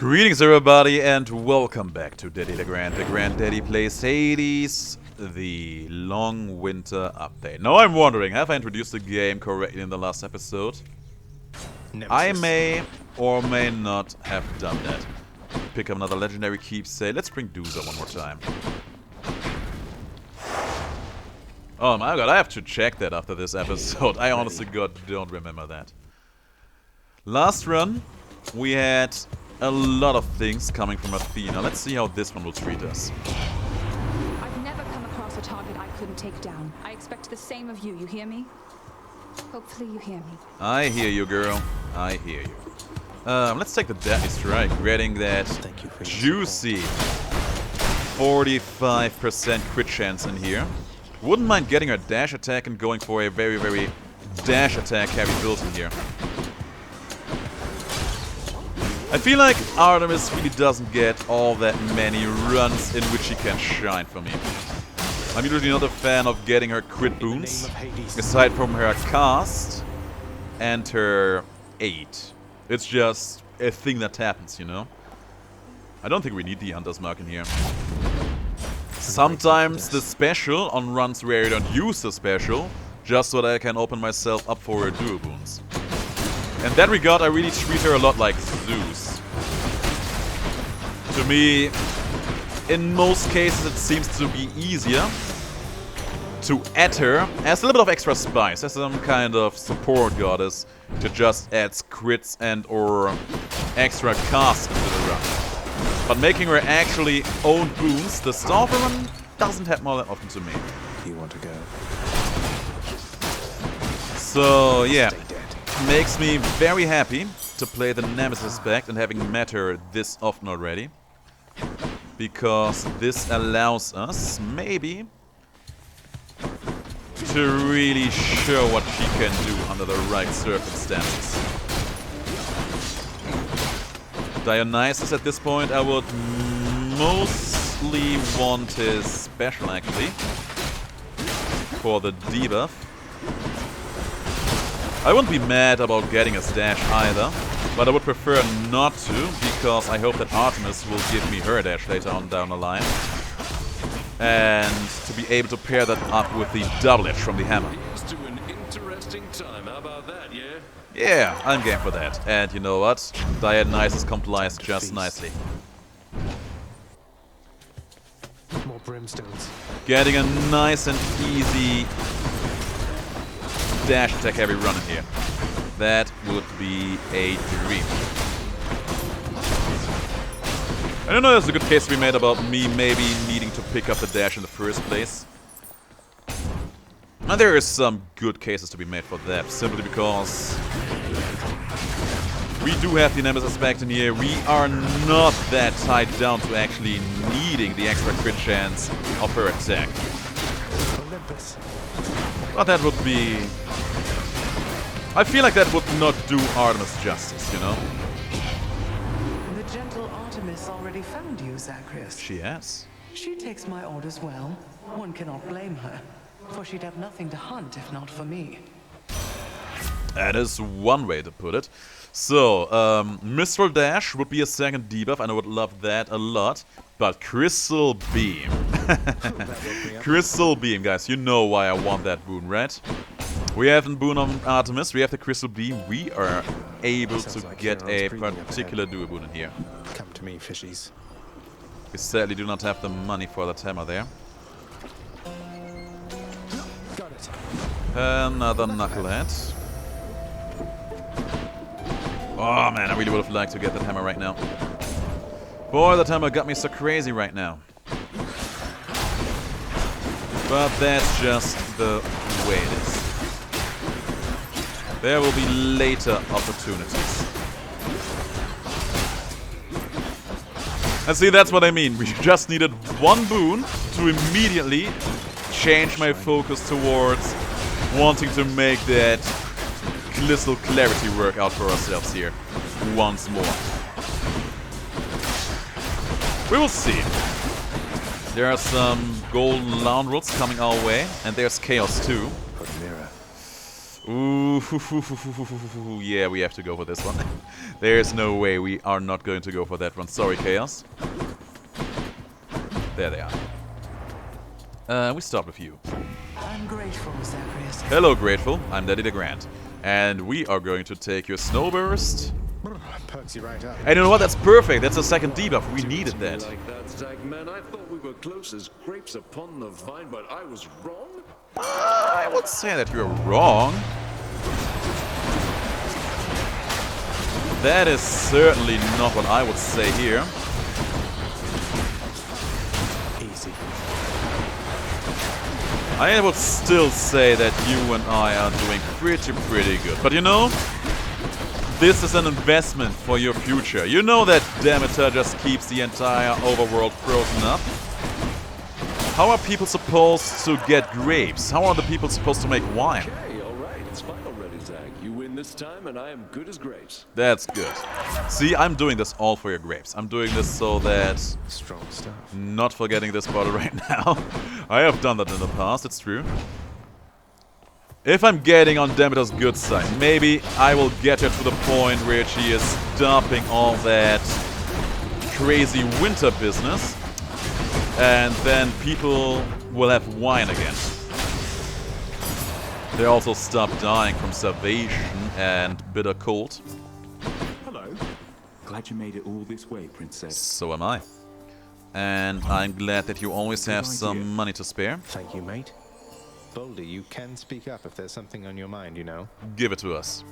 Greetings everybody and welcome back to Daddy DeGrand. DeGrand Daddy plays Hades, the long winter update. Now I'm wondering, have I introduced the game correctly in the last episode? Nemesis. I may or may not have done that. Pick up another legendary keepsake. Let's bring Doozer one more time. Oh my god, I have to check that after this episode. I honestly don't remember that. Last run, we had a lot of things coming from Athena. Let's see how this one will treat us. I've never come across a target I couldn't take down. I expect the same of you hear me? Hopefully you hear me. I hear you, girl. I hear you. Let's take the Deadly Strike, getting that juicy 45% crit chance in here. Wouldn't mind getting a dash attack and going for a very, very dash attack heavy build in here. I feel like Artemis really doesn't get all that many runs in which she can shine for me. I'm usually not a fan of getting her crit boons, aside from her cast and her 8. It's just a thing that happens, you know? I don't think we need the Hunter's Mark in here. Sometimes the special on runs where you don't use the special, just so that I can open myself up for her dual boons. In that regard, I really treat her a lot like Zeus. To me, in most cases, it seems to be easier to add her as a little bit of extra spice, as some kind of support goddess, to just add crits and or extra cast into the run. But making her actually own boons, the Stalker run doesn't happen all that often to me. You want to go? So, yeah. Makes me very happy to play the Nemesis back and having met her this often already. Because this allows us, maybe, to really show what she can do under the right circumstances. Dionysus at this point, I would mostly want his special actually, for the debuff. I wouldn't be mad about getting a dash either, but I would prefer not to, because I hope that Artemis will give me her dash later on down the line. And to be able to pair that up with the double edge from the hammer. Here's to an interesting time. How about that, yeah? Yeah, I'm game for that. And you know what? Dionysus complies just nicely. More brimstones. Getting a nice and easy dash attack heavy run in here. That would be a dream. I don't know, there's a good case to be made about me maybe needing to pick up the dash in the first place. And there is some good cases to be made for that, simply because we do have the Nemesis aspect in here. We are not that tied down to actually needing the extra crit chance of her attack. Olympus. But that would be... I feel like that would not do Artemis justice, you know? The gentle Artemis already found you, Zagreus. She has. She takes my orders well. One cannot blame her, for she'd have nothing to hunt if not for me. That is one way to put it. So, Mistral Dash would be a second debuff, and I would love that a lot. But Crystal Beam. Crystal Beam, guys, you know why I want that boon, right? We have a boon on Artemis, we have the Crystal Beam, we are able to get a particular dual boon in here. Come to me, fishies. We sadly do not have the money for that hammer there. Got it. Another Knucklehead. Oh man, I really would have liked to get that hammer right now. Boy, that hammer got me so crazy right now. But that's just the way it is. There will be later opportunities. And see, that's what I mean. We just needed one boon to immediately change my focus towards wanting to make that crystal clarity work out for ourselves here once more. We will see. There are some golden laundrels coming our way, and there's chaos too. Ooh, yeah, we have to go for this one. There's no way we are not going to go for that one. Sorry, Chaos. There they are. We start with you. I'm grateful, Zagreus. Hello, Grateful. I'm Daddy DeGrand. And we are going to take your Snowburst. Perks you right up. And you know what? That's perfect. That's a second debuff. We needed that. Like that, Zag, man. I thought we were close as grapes upon the vine, but I was wrong. I would say that you're wrong. That is certainly not what I would say here. Easy. I would still say that you and I are doing pretty good. But you know, this is an investment for your future. You know that Demeter just keeps the entire overworld frozen up. How are people supposed to get grapes? How are the people supposed to make wine? Okay, all right. It's fine already, Zag. You win this time, and I am good as grapes. That's good. See, I'm doing this all for your grapes. I'm doing this so that... Strong stuff. Not forgetting this bottle right now. I have done that in the past, it's true. If I'm getting on Demeter's good side, maybe I will get her to the point where she is stopping all that crazy winter business. And then people will have wine again. They also stop dying from starvation and bitter cold. Hello. Glad you made it all this way, Princess. So am I. And I'm glad that you always have some money to spare. Thank you, mate. Boulder, you can speak up if there's something on your mind, you know. Give it to us.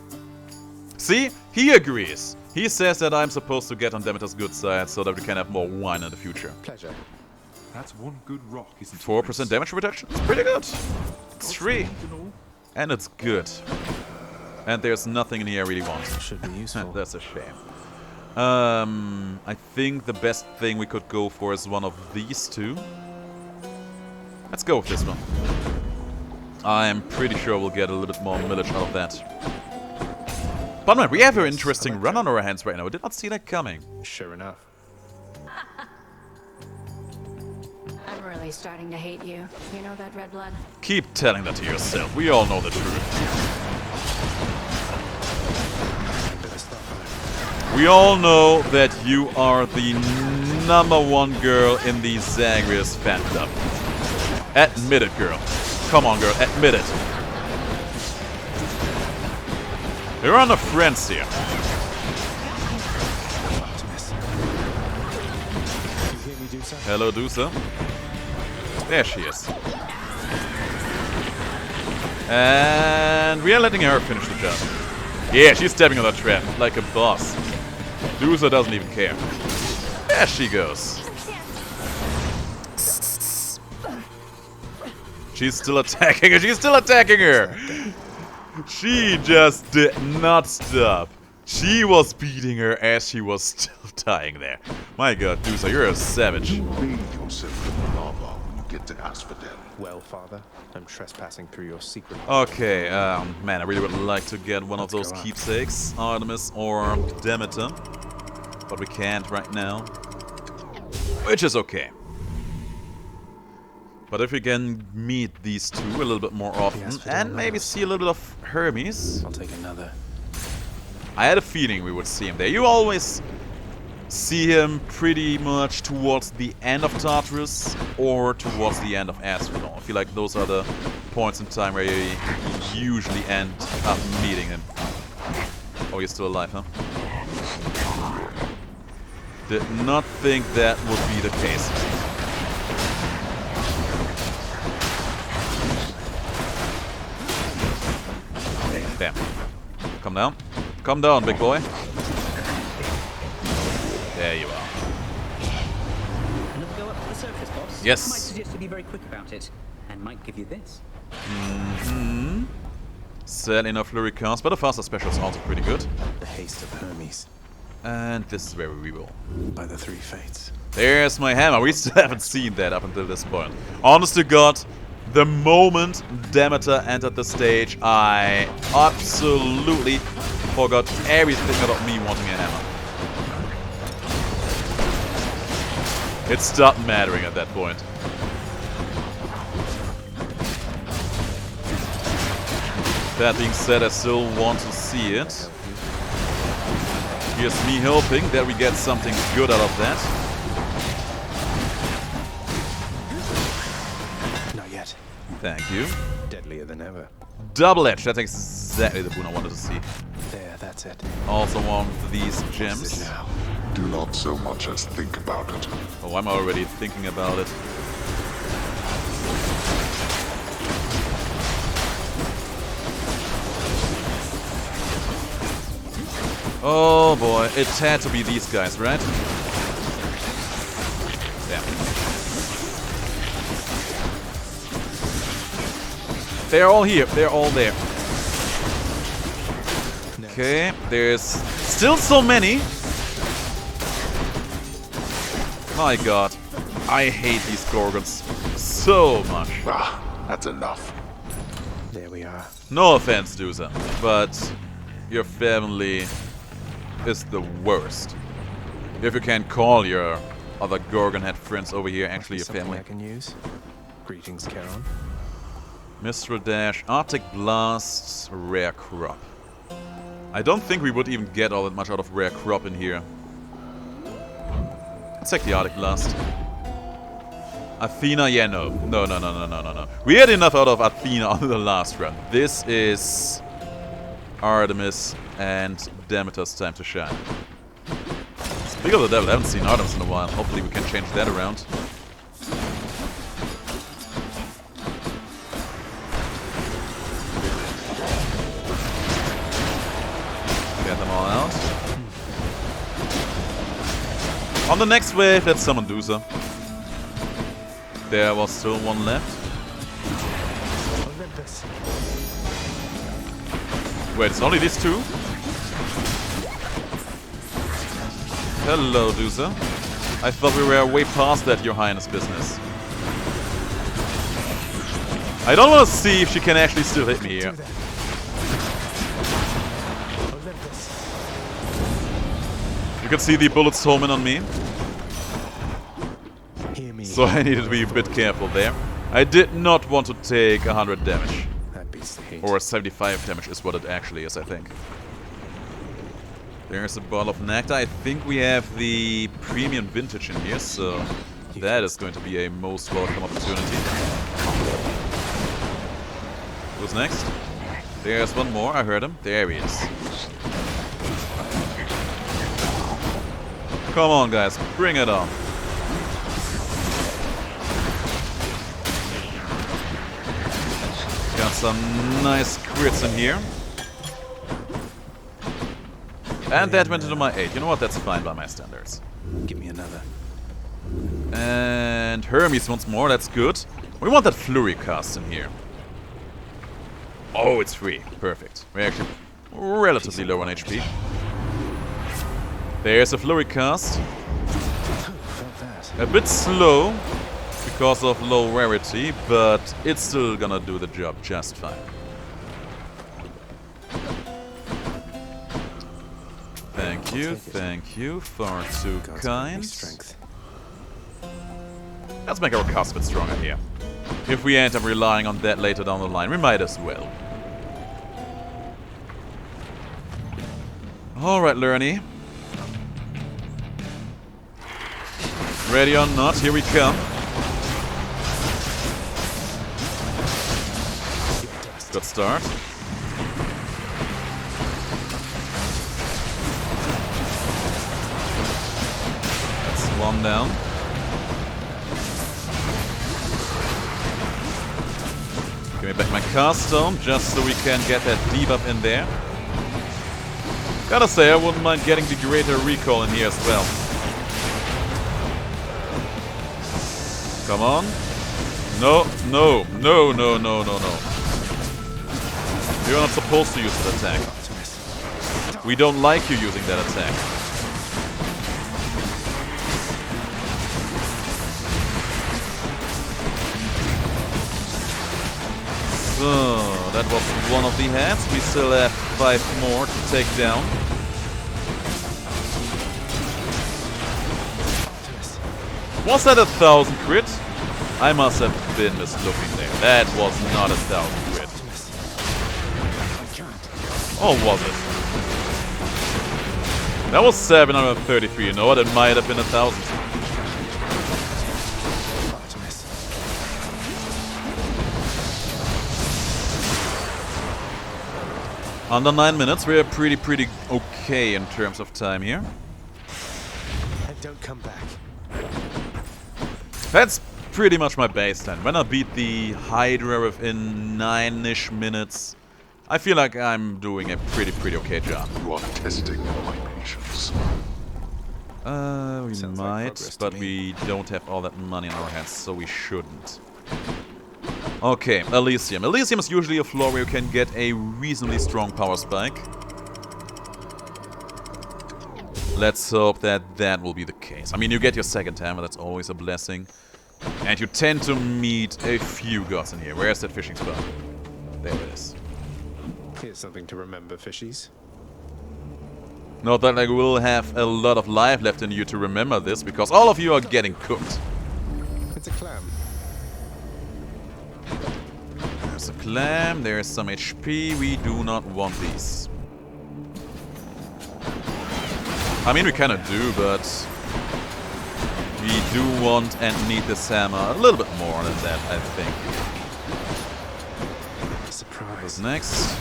See? He agrees. He says that I'm supposed to get on Demeter's good side so that we can have more wine in the future. Pleasure. That's one good rock, isn't it? 4% damage reduction? It's pretty good. It's 3. And it's good. And there's nothing in here I really want. Should be useful. That's a shame. I think the best thing we could go for is one of these two. Let's go with this one. I'm pretty sure we'll get a little bit more millage out of that. But man, we have an interesting run on our hands right now. I did not see that coming. Sure enough. I'm really starting to hate you. You know that, Red Blood? Keep telling that to yourself. We all know the truth. We all know that you are the #1 girl in the Zagreus fandom. Admit it, girl. Come on, girl. Admit it. You're on the friends here. Hello, Dusa. There she is. And we are letting her finish the job. Yeah, she's stepping on that trap like a boss. Dusa doesn't even care. There she goes. She's still attacking her. She's still attacking her. She just did not stop. She was beating her as she was still dying there. My god, Dusa, you're a savage. Bathe yourself in the lava when you get to Asphodel. Well, Father, I'm trespassing through your secret. Okay, man, I really would like to get one of those keepsakes, Artemis or Demeter, but we can't right now, which is okay. But if we can meet these two a little bit more often and maybe see a little bit of Hermes. I'll take another. I had a feeling we would see him there. You always see him pretty much towards the end of Tartarus or towards the end of Asphodel. I feel like those are the points in time where you usually end up meeting him. Oh, you're still alive, huh? Did not think that would be the case. Damn. Come down. Come down, big boy. There you are. Another go up to the surface, boss? Yes. I might suggest you be very quick about it, and might give you this. Sadly enough, flurry cast, but the faster special is also pretty good. The haste of Hermes. And this is where we reroll. By the three fates. There's my hammer. We still haven't seen that up until this point. Honest to God, the moment Demeter entered the stage, I absolutely forgot everything about me wanting a hammer. It stopped mattering at that point. That being said, I still want to see it. Here's me hoping that we get something good out of that. Not yet. Thank you. Deadlier than ever. Double edge. That's exactly the boon I wanted to see. There, that's it. Also want these What's gems. this now? Do not so much as think about it. Oh, I'm already thinking about it. Oh boy, it had to be these guys, right? Damn. They're all here, they're all there. Okay, there's still so many. My god, I hate these Gorgons so much. Ah, that's enough. There we are. No offense, Dusa, but your family is the worst. If you can call your other Gorgon head friends over here actually your Something family. I can use. Greetings, Charon. Mistral Dash, Arctic Blast, Rare Crop. I don't think we would even get all that much out of Rare Crop in here. Let's take the Arctic Blast. Athena, yeah, no. No. We had enough out of Athena on the last run. This is Artemis and Demeter's time to shine. Speaking of the devil, I haven't seen Artemis in a while. Hopefully we can change that around. Get them all out. On the next wave, let's summon Dusa. There was still one left. Olympus. Wait, it's only these two? Hello, Dusa. I thought we were way past that Your Highness business. I don't want to see if she can actually still hit me here. You can see the bullets home in on me. Hear me. So I needed to be a bit careful there. I did not want to take 100 damage. That beats the heat. Or 75 damage is what it actually is, I think. There's a bottle of nectar. I think we have the premium vintage in here, so that is going to be a most welcome opportunity. Who's next? There's one more. I heard him. There he is. Come on, guys. Bring it on. Got some nice crits in here. And that went into my 8. You know what? That's fine by my standards. Give me another. And Hermes once more. That's good. We want that flurry cast in here. Oh, it's free. Perfect. We're actually relatively low on HP. There's a flurry cast. Felt that. A bit slow because of low rarity, but it's still gonna do the job just fine. Thank you, far too God's kind. strength. Let's make our cast a bit stronger here. If we end up relying on that later down the line, we might as well. Alright, Lerny. Ready or not, here we come. Good start. That's one down. Give me back my cast stone, just so we can get that debuff in there. Gotta say, I wouldn't mind getting the greater recall in here as well. Come on. No. You're not supposed to use that attack. We don't like you using that attack. So, that was one of the heads. We still have 5 more to take down. Was that 1,000 crit? I must have been mislooking there. That was not 1,000 crit. Or was it? That was 733, you know what? It might have been 1,000. Under 9 minutes, we're pretty okay in terms of time here. And don't come back. That's pretty much my baseline. When I beat the Hydra within 9-ish minutes, I feel like I'm doing a pretty okay job. You are testing my patience. We Sounds like might, progress to but me. we don't have all that money in our hands, so we shouldn't. Okay, Elysium. Elysium is usually a floor where you can get a reasonably strong power spike. Let's hope that that will be the case. I mean, you get your second hammer, that's always a blessing. And you tend to meet a few gods in here. Where's that fishing spot? There it is. Here's something to remember, fishies. Not that I will have a lot of life left in you to remember this, because all of you are getting cooked. It's a clam. There's a clam, there's some HP. We do not want these. I mean, we kind of do, but we do want and need this hammer a little bit more than that, I think. Surprise. What's next?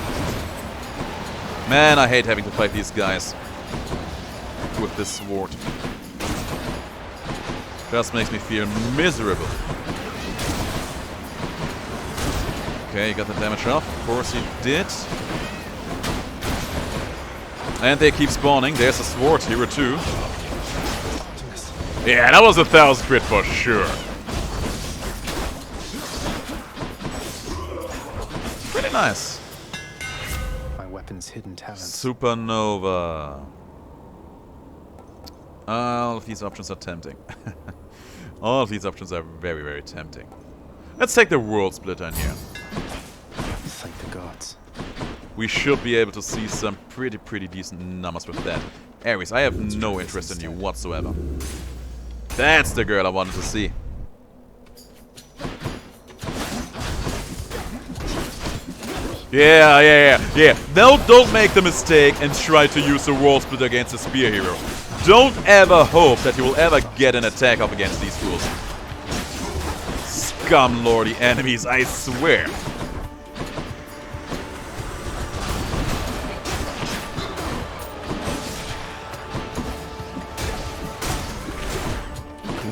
Man, I hate having to fight these guys with this sword. Just makes me feel miserable. Okay, you got the damage off. Of course you did. And they keep spawning. There's a sword hero too. Yeah, that was 1,000 crit for sure. Pretty nice. My weapon's hidden talents. Supernova. All of these options are tempting. All of these options are very tempting. Let's take the world splitter in here. Thank the gods. We should be able to see some pretty decent numbers with that. Ares, I have no interest in you whatsoever. That's the girl I wanted to see. Yeah. Now don't make the mistake and try to use the world split against a spear hero. Don't ever hope that you will ever get an attack up against these fools. Scum lordy enemies, I swear.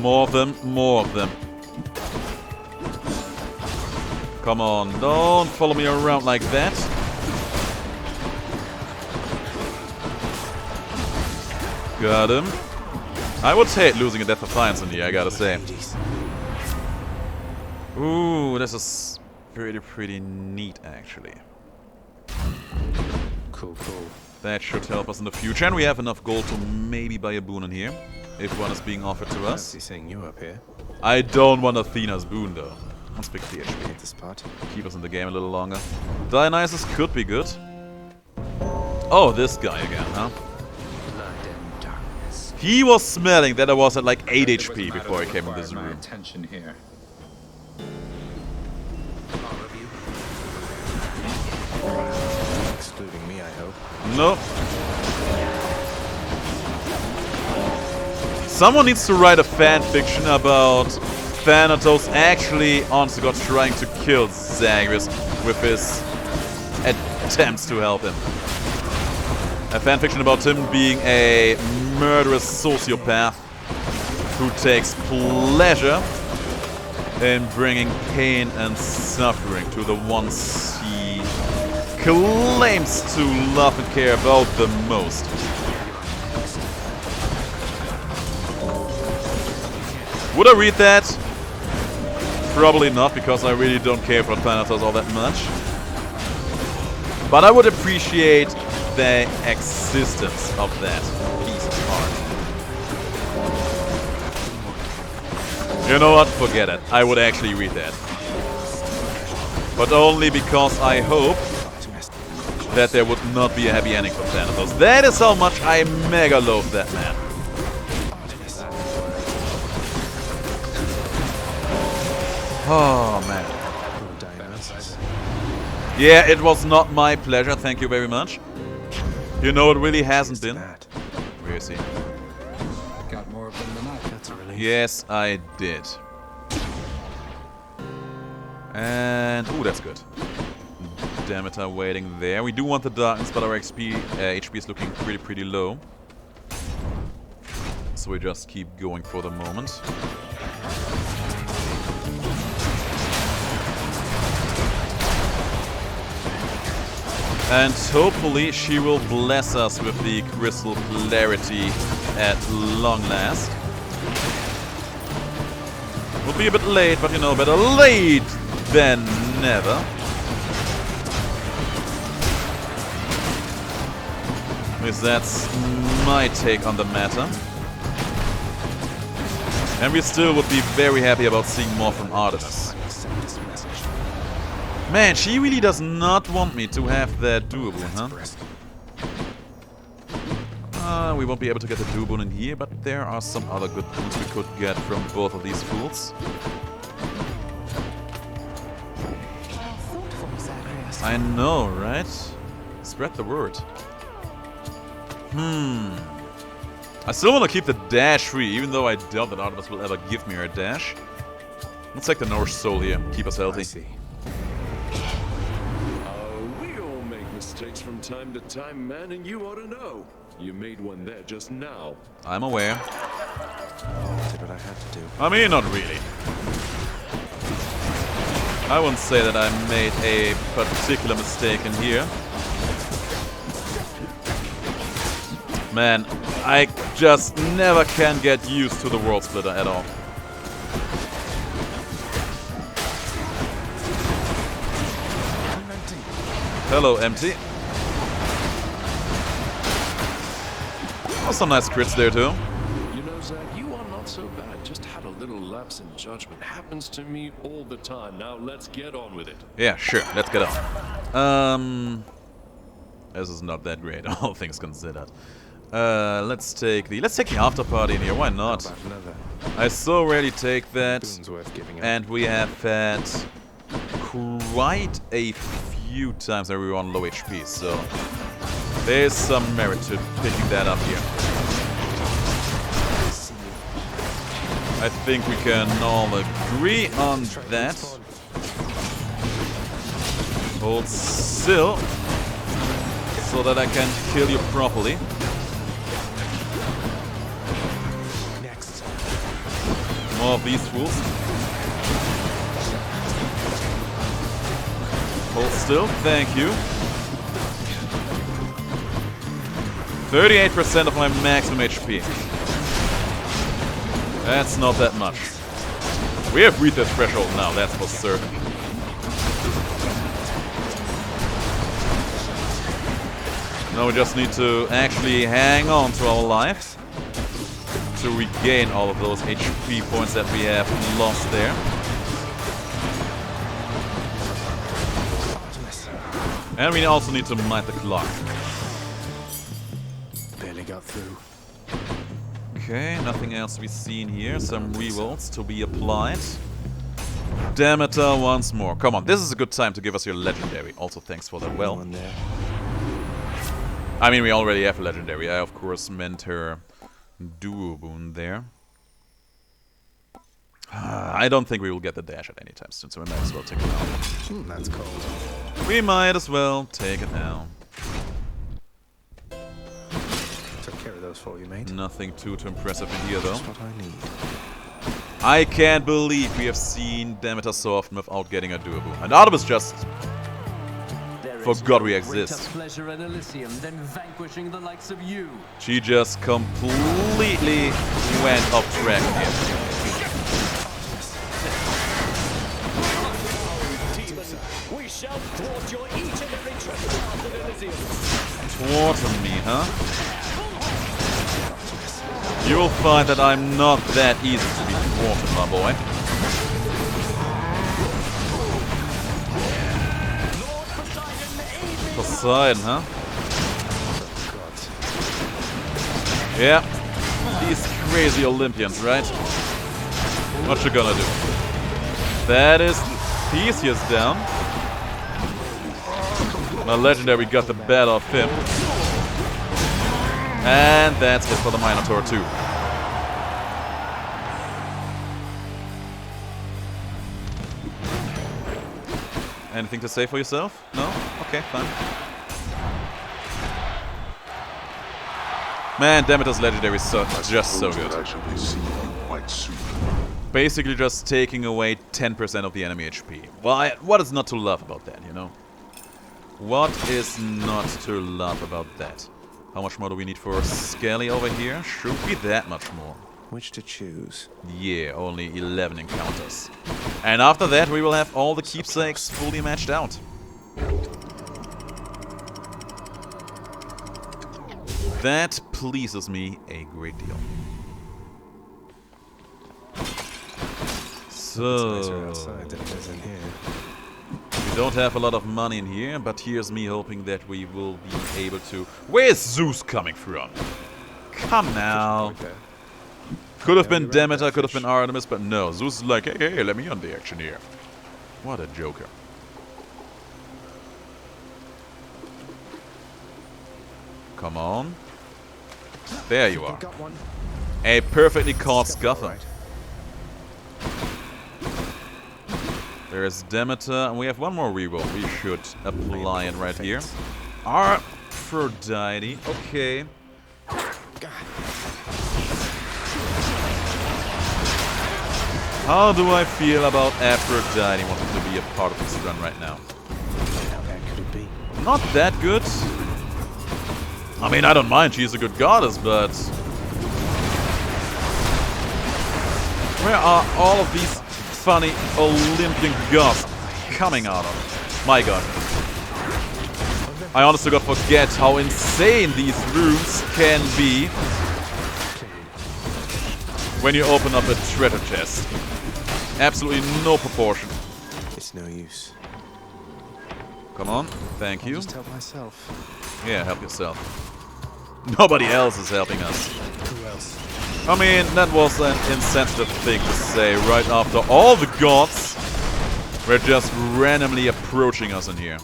More of them. Come on, don't follow me around like that. Got him. I would hate losing a Death Defiance in here, I gotta say. Ooh, this is pretty neat, actually. Cool. That should help us in the future, and we have enough gold to maybe buy a boon in here, if one is being offered to us. Fancy seeing you up here. I don't want Athena's boon, though. Let's pick the HP. The spot. Keep us in the game a little longer. Dionysus could be good. Oh, this guy again, huh? He was smelling that I was at like 8 HP before I came in this room. Attention here. Excluding me, I hope. Nope. Someone needs to write a fan fiction about Thanatos actually, honest to God, trying to kill Zagreus with his attempts to help him. A fanfiction about him being a murderous sociopath who takes pleasure in bringing pain and suffering to the ones he claims to love and care about the most. Would I read that? Probably not, because I really don't care for Thanatos all that much. But I would appreciate the existence of that piece of art. You know what? Forget it. I would actually read that. But only because I hope that there would not be a happy ending for Thanatos. That is how much I mega loathe that man. Oh, man. Yeah, it was not my pleasure, thank you very much. You know, it really hasn't been. That. Where is he? Got more of them than I. That's a relief. Yes, I did. And... ooh, that's good. Demeter waiting there. We do want the darkness, but our HP is looking pretty low. So we just keep going for the moment. And hopefully she will bless us with the crystal clarity at long last. Will be a bit late, but you know, better late than never. At least that's my take on the matter. And we still would be very happy about seeing more from Artemis. Man, she really does not want me to have that duo boon, huh? We won't be able to get the duo boon in here, but there are some other good boons we could get from both of these fools. Thoughtful, Zagreus. I know, right? Spread the word. I still want to keep the dash free, even though I doubt that Artemis will ever give me her dash. Let's take the Norse soul here, keep us healthy. I see. We all make mistakes from time to time, man, and you ought to know. You made one there just now. I'm aware. Did what I had to do. I mean, not really. I wouldn't say that I made a particular mistake in here. Man, I just never can get used to the world splitter at all. Hello, empty. Oh, some nice crits there too. You know, Zach, you are not so bad. Just had a little lapse in judgment. Happens to me all the time. Now let's get on with it. Yeah, sure. Let's get on. This is not that great, all things considered. Let's take the after party in here. Why not? How about another? I so rarely take that, Boon's worth giving up. and we have had quite a few times where we were on low HP, so there's some merit to picking that up here. I think we can all agree on that. Hold still, so that I can kill you properly. Next. More of these fools. Hold still, thank you. 38% of my maximum HP. That's not that much. We have reached that threshold now, that's for certain. Now we just need to actually hang on to our life to regain all of those HP points that we have lost there. And we also need to mind the clock. Barely got through. Okay, nothing else to be seen here. Some rerolls to be applied. Demeter once more. Come on, this is a good time to give us your legendary. Also, thanks for that. Well, One there. I mean, we already have a legendary. I, of course, meant her duo boon there. I don't think we will get the dash at any time soon, so we might as well take it now. That's cold. We might as well take it now. Took care of those for you, mate. Nothing too impressive in here, though. Just what I need. I can't believe we have seen Demeter so often without getting a duo boon. And Artemis just forgot we exist. Pleasure in Elysium than vanquishing the likes of you. She just completely went off track here. We shall thwart your each and every trespass of Elysium. Thwarting me, huh? You'll find that I'm not that easy to be thwarted, my boy. Poseidon, huh? Yeah. These crazy Olympians, right? What you gonna do? That is Theseus down. My legendary got the better of him. And that's it for the Minotaur too. Anything to say for yourself? No? Okay, fine. Man, Demeter's legendary is just so good. I shall be seeing you quite soon. Basically just taking away 10% of the enemy HP. Well, what is not to love about that, you know? What is not to love about that? How much more do we need for Skelly over here? Should be that much more. Which to choose? Yeah, only 11 encounters. And after that we will have all the keepsakes fully matched out. That pleases me a great deal. So, we don't have a lot of money in here, but here's me hoping that we will be able to... Where's Zeus coming from? Come now. Could have been Demeter, could have been Artemis, but no. Zeus is like, hey, let me on the action here. What a joker. Come on. There you are. A perfectly caught scuffer. There's Demeter, and we have one more reroll. We should apply it right here. Aphrodite. Okay. How do I feel about Aphrodite wanting to be a part of this run right now? How bad could it be? Not that good. I mean, I don't mind. She's a good goddess, but... where are all of these funny Olympian gods coming out of? My god. I honestly got forget how insane these rooms can be when you open up a treasure chest. Absolutely no proportion. It's no use. Come on, thank you. I'll just help myself. Yeah, help yourself. Nobody else is helping us. Who else? I mean, that was an insensitive thing to say right after all the gods were just randomly approaching us in here.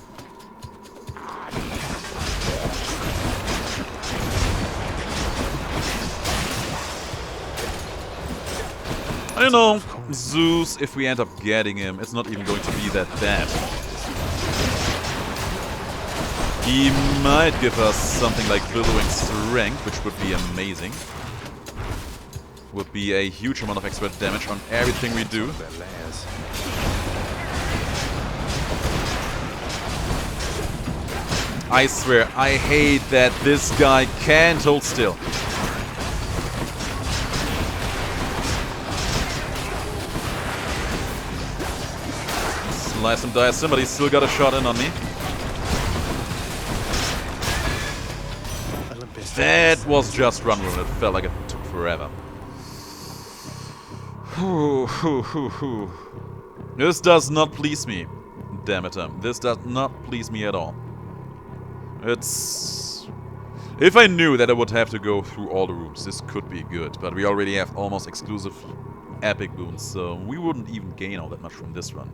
I don't know, Zeus, if we end up getting him, it's not even going to be that bad. He might give us something like billowing strength, which would be amazing. Would be a huge amount of extra damage on everything we do. I swear, I hate that this guy can't hold still. Slice and dice. Somebody still got a shot in on me. That was just run room. It felt like it took forever. This does not please me, Demeter. This does not please me at all. It's... if I knew that I would have to go through all the rooms, this could be good. But we already have almost exclusive epic boons, so we wouldn't even gain all that much from this run.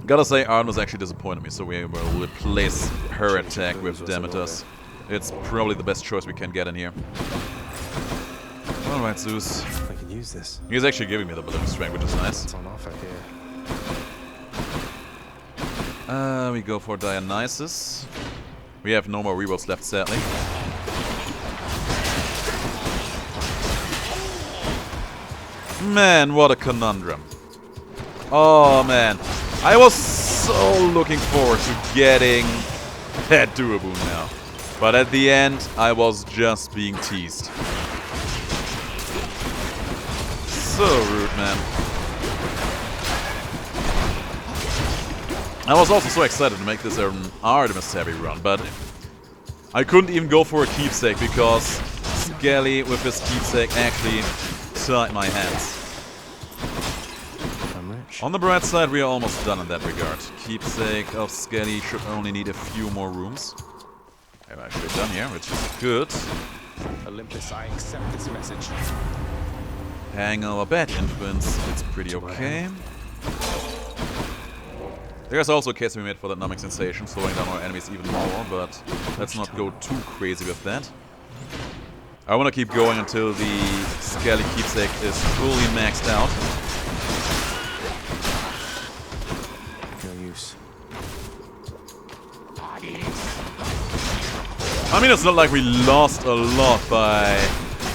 Gotta say, Artemis actually disappointed me, so we will replace her attack with Demeter's. It's probably the best choice we can get in here. Alright, Zeus. I can use this. He's actually giving me the billowing strength, which is nice. It's on offer here. We go for Dionysus. We have no more rerolls left, sadly. Man, what a conundrum. Oh, man. I was so looking forward to getting that Duoboon now. But at the end, I was just being teased. So rude, man. I was also so excited to make this an Artemis heavy run, but I couldn't even go for a keepsake because Skelly with his keepsake actually tied my hands. On the bright side, we are almost done in that regard. Keepsake of Skelly should only need a few more rooms. I'm actually done here, which is good. Olympus, I accept this message. Hang our bad influence, it's pretty okay. There's also a case we made for that numbing sensation, slowing down our enemies even more, but let's not go too crazy with that. I want to keep going until the Skelly Keepsake is fully maxed out. No use. I mean, it's not like we lost a lot by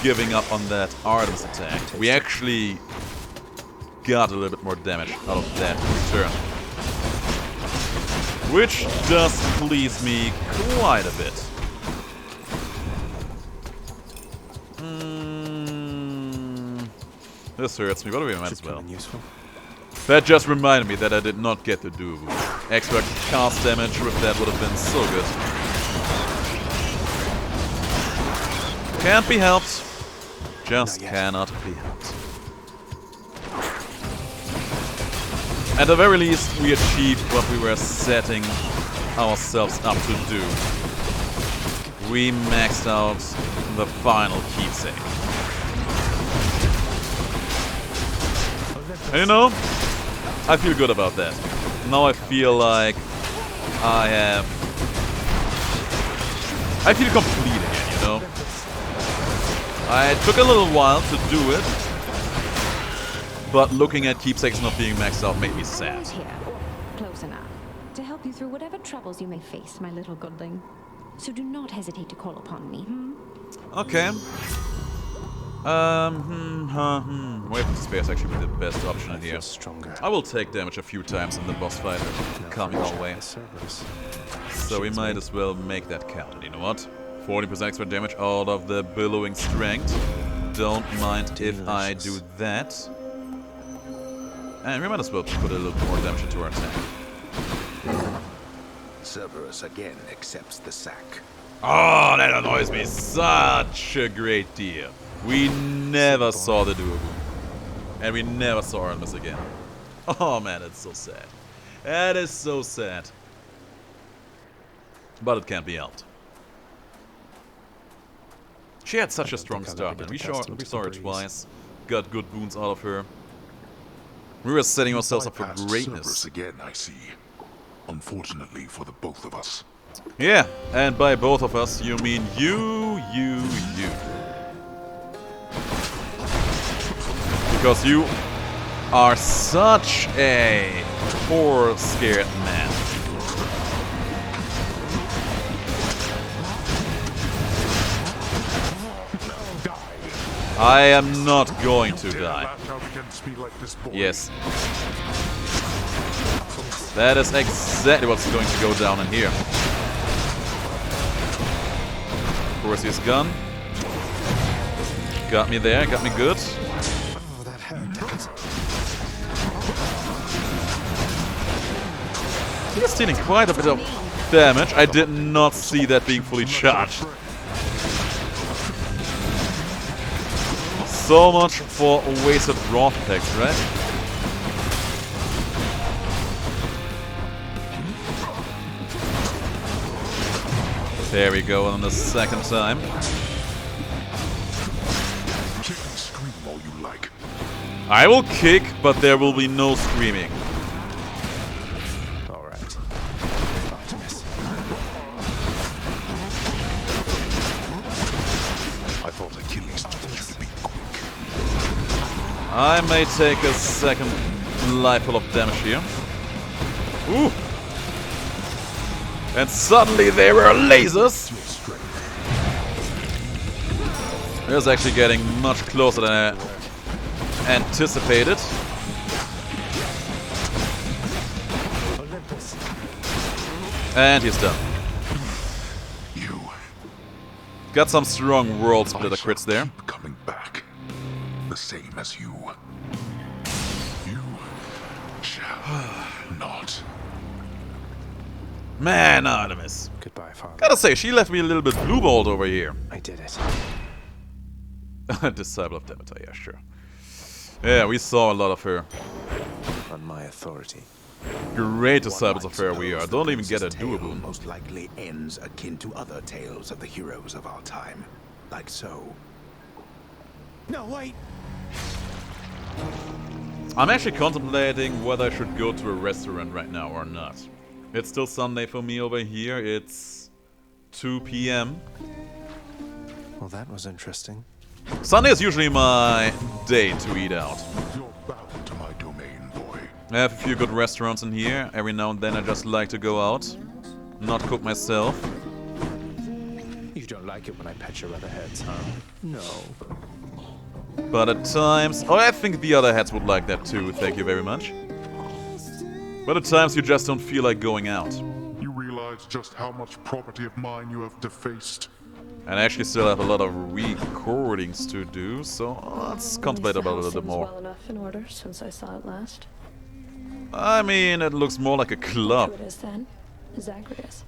giving up on that Artemis attack. We actually got a little bit more damage out of that turn. Which does please me quite a bit. This hurts me, but we might as well. That just reminded me that I did not get the Dubu. Extra cast damage with that would have been so good. Can't be helped. Just cannot be helped. At the very least, we achieved what we were setting ourselves up to do. We maxed out the final Keepsake. And you know, I feel good about that. Now I feel like I feel complete again, you know? I took a little while to do it, but looking at Keepsakes not being maxed out made me sad. Here, or close enough, to help you through whatever troubles you may face, my little goodling. So do not hesitate to call upon me, Okay. Weapon spare is actually the best option here. I will take damage a few times in the boss fight coming our way. So we might as well make that count. You know what? 40% extra damage out of the billowing strength. Don't mind if I do that. And we might as well put a little more damage into our attack. Cerberus again accepts the sack. Oh, that annoys me such a great deal. We never saw the Duobu. And we never saw Artemis again. Oh man, it's so sad. That is so sad. But it can't be helped. She had such a strong start, man. We saw her twice. Got good boons out of her. We were setting ourselves up for greatness. Cerberus again, I see. Unfortunately for the both of us. Yeah, and by both of us, you mean you. Because you are such a poor, scared man. I am not going to die. Yes. That is exactly what's going to go down in here. Of course, his gun. Got me there, got me good. Oh, that hurt. He's dealing quite a bit of damage. I did not see that being fully charged. So much for wasted raw attacks, right? There we go on the second time. Scream all you like. I will kick, but there will be no screaming. Alright. I thought Achilles told you to be quick. I may take a second life full of damage here. Ooh! And suddenly there were lasers! It was actually getting much closer than I anticipated. And he's done. You. Got some strong world splitter crits there. Keep coming back. The same as you. You shall not. Man, Artemis. Goodbye, Father. Gotta say, she left me a little bit blue-balled over here. I did it. Disciple of Demeter, yeah, sure. Yeah, we saw a lot of her. On my authority. Great disciples of her we are. Don't even get a doable. Most likely ends akin to other tales of the heroes of our time. Like so. No, wait! I'm actually contemplating whether I should go to a restaurant right now or not. It's still Sunday for me over here. It's 2 p.m. Well, that was interesting. Sunday is usually my day to eat out. You're bound to my domain, boy. I have a few good restaurants in here. Every now and then I just like to go out. Not cook myself. You don't like it when I pet your other heads, huh? No. But at times... Oh, I think the other heads would like that too, thank you very much. But at times you just don't feel like going out. You realize just how much property of mine you have defaced? And I actually still have a lot of recordings to do, so let's contemplate about it a little bit more. Well enough in order since I saw it last. I mean, it looks more like a club. Who it is then? Zagreus.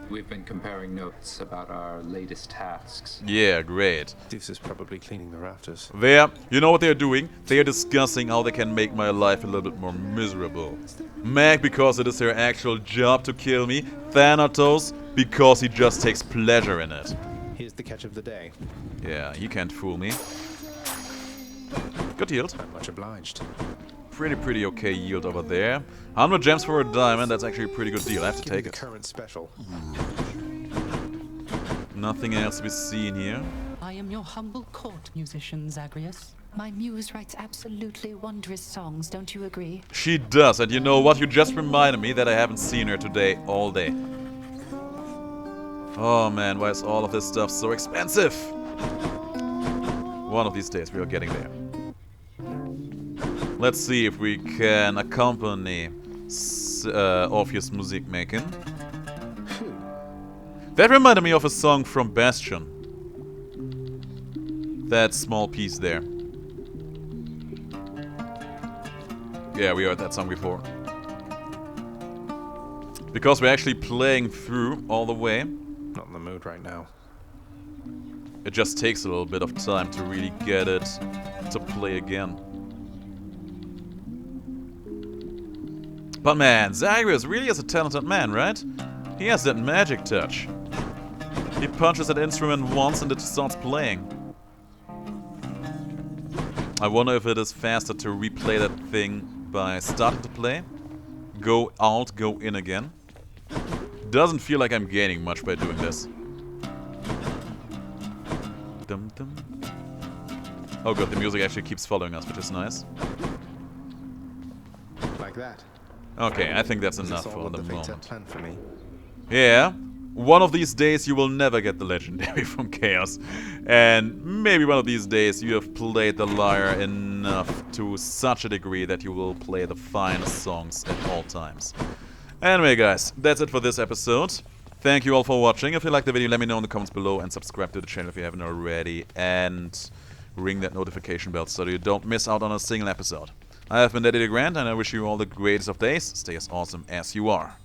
We've been comparing notes about our latest tasks. Yeah, great. This is probably cleaning the rafters. You know what they're doing? They're discussing how they can make my life a little bit more miserable. Meg, because it is her actual job to kill me. Thanatos, because he just takes pleasure in it. Here's the catch of the day. Yeah, you can't fool me. Good yield. I'm much obliged. Pretty okay yield over there. 100 gems for a diamond, that's actually a pretty good deal. I have to take it. Current special. Nothing else to be seen here. I am your humble court musician, Zagreus. My muse writes absolutely wondrous songs, don't you agree? She does, and you know what? You just reminded me that I haven't seen her today all day. Oh man, why is all of this stuff so expensive? One of these days we are getting there. Let's see if we can accompany Orpheus' music making. That reminded me of a song from Bastion. That small piece there. Yeah, we heard that song before. Because we're actually playing through all the way. Not in the mood right now. It just takes a little bit of time to really get it to play again. But man, Zagreus really is a talented man, right? He has that magic touch. He punches that instrument once and it starts playing. I wonder if it is faster to replay that thing by starting to play, go out, go in again. Doesn't feel like I'm gaining much by doing this. Dum dum. Oh good, the music actually keeps following us, which is nice. Like that. Okay, I think that's enough for the moment. Planned for me? Yeah, one of these days you will never get the legendary from Chaos. And maybe one of these days you have played the lyre enough to such a degree that you will play the finest songs at all times. Anyway guys, that's it for this episode. Thank you all for watching. If you liked the video, let me know in the comments below and subscribe to the channel if you haven't already. And ring that notification bell so you don't miss out on a single episode. I have been DeGrand and I wish you all the greatest of days. Stay as awesome as you are.